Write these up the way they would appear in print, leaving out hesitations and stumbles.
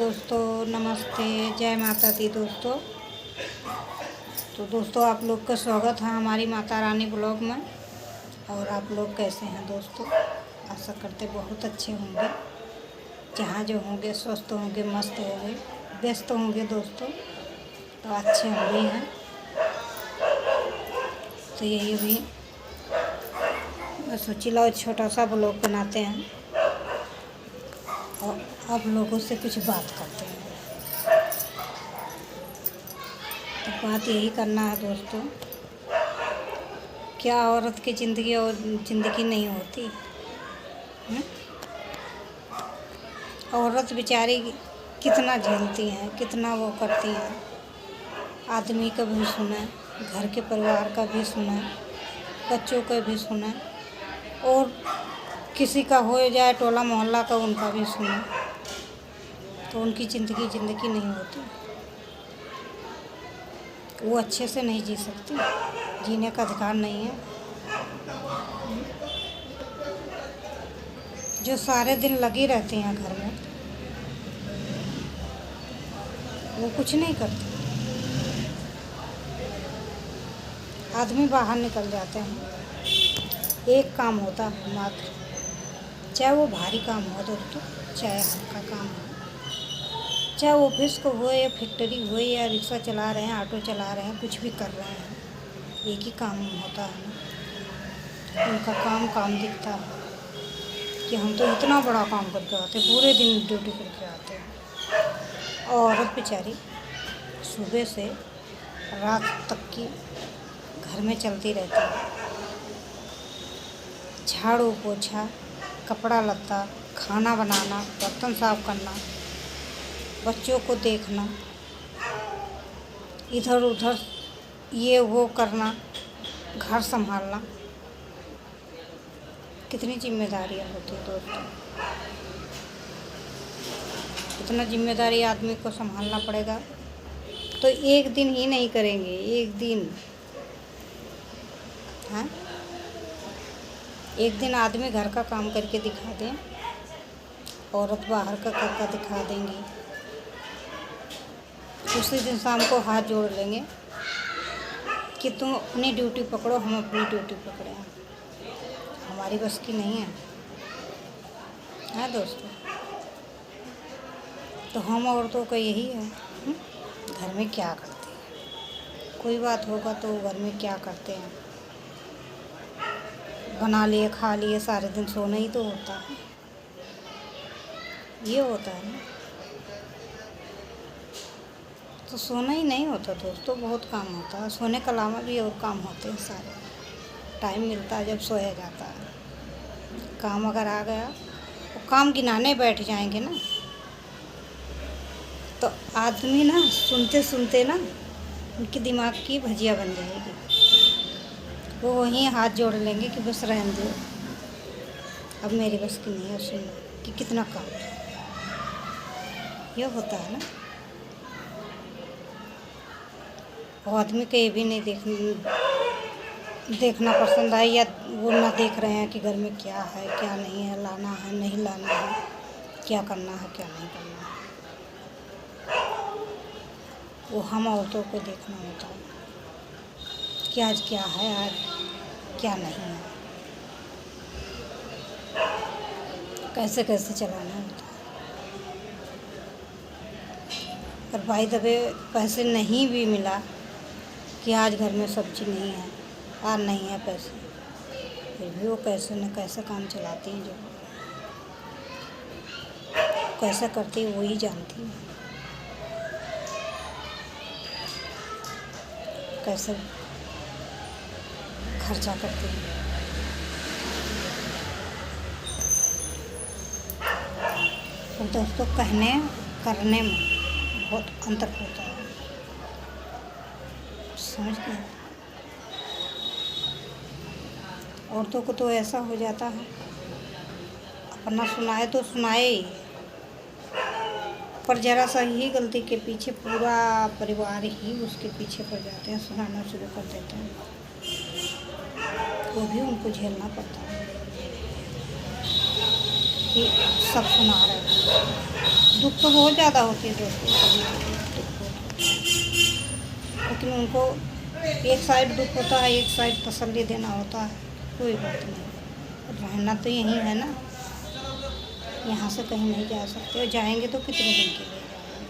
दोस्तों नमस्ते, जय माता दी दोस्तों। तो दोस्तों आप लोग का स्वागत है हमारी माता रानी ब्लॉग में। और आप लोग कैसे हैं दोस्तों? आशा करते बहुत अच्छे होंगे, जहाँ जो होंगे स्वस्थ होंगे, मस्त होंगे, व्यस्त होंगे दोस्तों, तो अच्छे होंगे हैं। तो यही भी मैं सोची लो छोटा सा ब्लॉग बनाते हैं और आप लोगों से कुछ बात करते हैं। तो बात यही करना है दोस्तों, क्या औरत की ज़िंदगी और ज़िंदगी नहीं होती? औरत बेचारी कितना झेलती हैं, कितना वो करती हैं। आदमी का भी सुना, घर के परिवार का भी सुना, बच्चों का भी सुना, और किसी का हो जाए टोला मोहल्ला का उनका भी सुना। तो उनकी ज़िंदगी नहीं होती, वो अच्छे से नहीं जी सकती, जीने का अधिकार नहीं है। जो सारे दिन लगी रहती हैं घर में, वो कुछ नहीं करती। आदमी बाहर निकल जाते हैं, एक काम होता है मात्र, चाहे वो भारी काम हो दोस्तों, चाहे हल्का काम हो, चाहे ऑफिस को हो या फैक्ट्री हो या रिक्शा चला रहे हैं, ऑटो चला रहे हैं, कुछ भी कर रहे हैं, एक ही काम होता है ना। उनका काम दिखता है कि हम तो इतना बड़ा काम करके आते हैं, पूरे दिन ड्यूटी करके आते हैं। और औरत बेचारी सुबह से रात तक की घर में चलती रहती है, झाड़ू पोछा, कपड़ा लत्ता, खाना बनाना, बर्तन साफ करना, बच्चों को देखना, इधर उधर ये वो करना, घर संभालना, कितनी जिम्मेदारियाँ होती है दोस्तों। इतना जिम्मेदारी आदमी को संभालना पड़ेगा, तो एक दिन ही नहीं करेंगे, एक दिन, हाँ, एक दिन आदमी घर का काम करके दिखा दें, औरत बाहर का करके दिखा देंगी, उसी दिन शाम को हाथ जोड़ लेंगे कि तुम अपनी ड्यूटी पकड़ो, हम अपनी ड्यूटी पकड़े हैं। हमारी बस की नहीं है, हाँ दोस्तों। तो हम औरतों का यही है, घर में क्या करते हैं, कोई बात होगा तो घर में क्या करते हैं, बना लिए खा लिए, सारे दिन सोना ही तो होता है, ये होता है ना। तो सोना ही नहीं होता दोस्तों, बहुत काम होता है। सोने के अलावा भी और काम होते हैं सारे। टाइम मिलता है जब सोया जाता है। काम अगर आ गया तो काम गिनाने बैठ जाएंगे ना, तो आदमी ना सुनते सुनते ना उनके दिमाग की भजिया बन जाएगी। वो वहीं हाथ जोड़ लेंगे कि बस रहने दो, अब मेरी बस की नहीं है सुनना कि कितना काम है। ये होता है ना। वो आदमी को ये भी नहीं देखना पसंद है, या वो ना देख रहे हैं कि घर में क्या है क्या नहीं है, लाना है नहीं लाना है, क्या करना है क्या नहीं करना है। वो हम औरतों को देखना होता है कि आज क्या है, आज क्या नहीं है, कैसे कैसे चलाना होता है। और बाई द वे पैसे नहीं भी मिला कि आज घर में सब्जी नहीं है, आज नहीं है पैसे, फिर भी वो कैसे न कैसे काम चलाती हैं। जो कैसे करती है वही जानती है, कैसे खर्चा करती है। तो दोस्तों कहने करने में बहुत अंतर होता है, समझ गए। औरतों को तो ऐसा हो जाता है, अपना सुनाए तो सुनाए ही, पर ज़रा सा ही गलती के पीछे पूरा परिवार ही उसके पीछे पड़ जाते हैं, सुनाना शुरू कर देते हैं। वो भी उनको झेलना पड़ता है कि सब सुना रहे हैं, दुख तो बहुत ज़्यादा होती है दोस्तों, कभी कभी दुख होता है, लेकिन उनको एक साइड दुख होता है, एक साइड तसल्ली देना होता है। कोई बात नहीं, रहना तो यहीं है ना, यहाँ से कहीं नहीं जा सकते, और जाएंगे तो कितने दिन के लिए जाएंगे।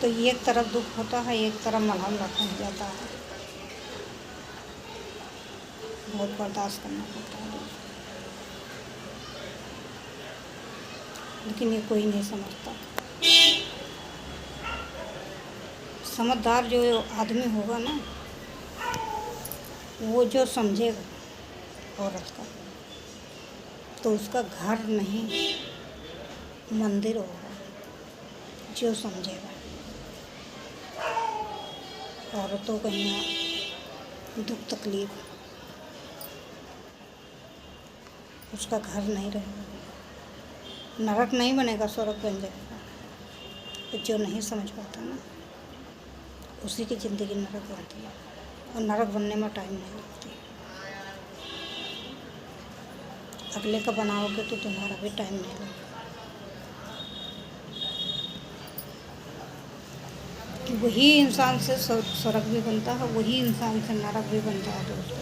तो एक तरफ दुख होता है, एक तरफ मलहम रखा जाता है, बहुत बर्दाश्त करना पड़ता है दोस्तों। लेकिन ये कोई नहीं समझता। समझदार जो आदमी होगा ना, वो जो समझेगा औरत का, तो उसका घर नहीं मंदिर होगा, जो समझेगा। औरतों का यहाँ दुख तकलीफ, उसका घर नहीं रहेगा, नरक नहीं बनेगा, स्वर्ग बन जाएगा। तो जो नहीं समझ पाता ना, उसी की ज़िंदगी नरक बनती है, और नरक बनने में टाइम नहीं लगती। अगले का बनाओगे तो तुम्हारा भी टाइम नहीं लगेगा। कि वही इंसान से स्वर्ग भी बनता है, वही इंसान से नरक भी बनता है दोस्तों।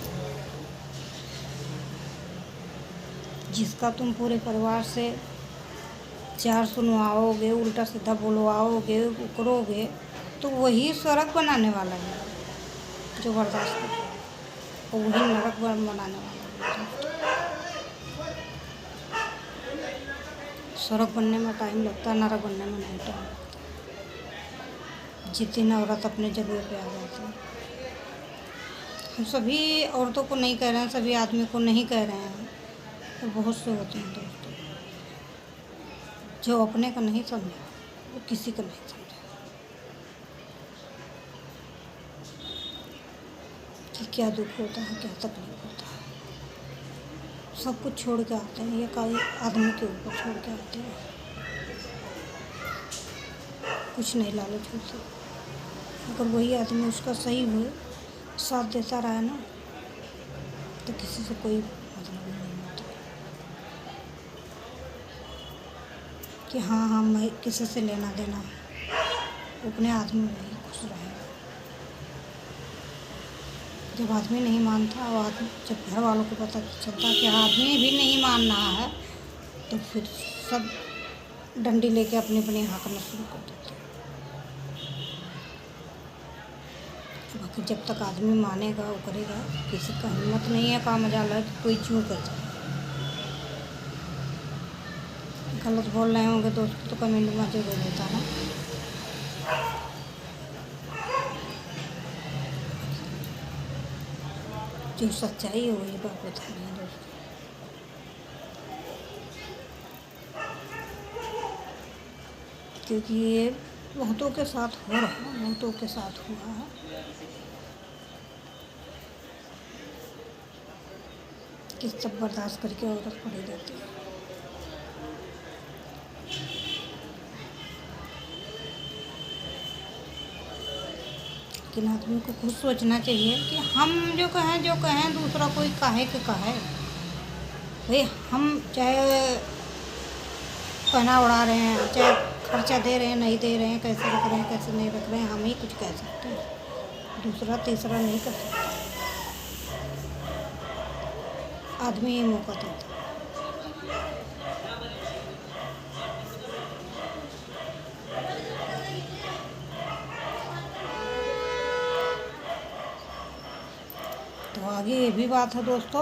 जिसका तुम पूरे परिवार से चार सुनवाओगे, उल्टा सीधा बोलवाओगे, उकरोगे, तो वही स्वर्ग बनाने वाला है जो बर्दाश्त करे, और वही नरक बनाने वाला है। स्वर्ग बनने में टाइम लगता है, नरक बनने में नहीं टाइम लगता। जितनी औरत अपने जगह पे आ जाती है। हम सभी औरतों को नहीं कह रहे हैं, सभी आदमी को नहीं कह रहे हैं, तो बहुत से होते हैं दोस्तों जो अपने को नहीं समझा, वो किसी को नहीं समझा कि क्या दुख होता है, क्या तकलीफ होता है। सब कुछ छोड़ के आते हैं, ये कोई आदमी के ऊपर छोड़ के आते हैं, कुछ नहीं लालच होती। अगर वही आदमी उसका सही हुए, साथ देता रहा ना, तो किसी से कोई मतलब नहीं होता कि हाँ मैं किसी से लेना देना, अपने आदमी में ही खुश रहेगा। जब आदमी नहीं मानता, और आदमी जब घर वालों को पता चलता कि आदमी भी नहीं मान रहा है, तो फिर सब डंडी लेके अपनी अपनी हाँकना शुरू कर देते हैं। बाकी जब तक आदमी मानेगा, वो करेगा, किसी का हिम्मत नहीं है काम मजाल है कि कोई क्यों कर जाए। गलत बोल रहे होंगे दोस्तों तो कमेंट में जरूर देता है। जो सच्चाई है वही बात बता रहे हैं दोस्तों। क्योंकि ये बहुतों के साथ हो रहा है, बहुतों के साथ हुआ है कि सब बर्दाश्त करके औरत पड़ी रहती है। लेकिन आदमी को खुद सोचना चाहिए कि हम जो कहें दूसरा कोई काहे के कहे। भाई हम चाहे पहना उड़ा रहे हैं, चाहे खर्चा दे रहे हैं, नहीं दे रहे हैं, कैसे रख रहे हैं, कैसे नहीं रख रहे हैं, हम ही कुछ कह सकते हैं, दूसरा तीसरा नहीं कर सकता। आदमी ही मौका देता। तो आगे ये भी बात है दोस्तों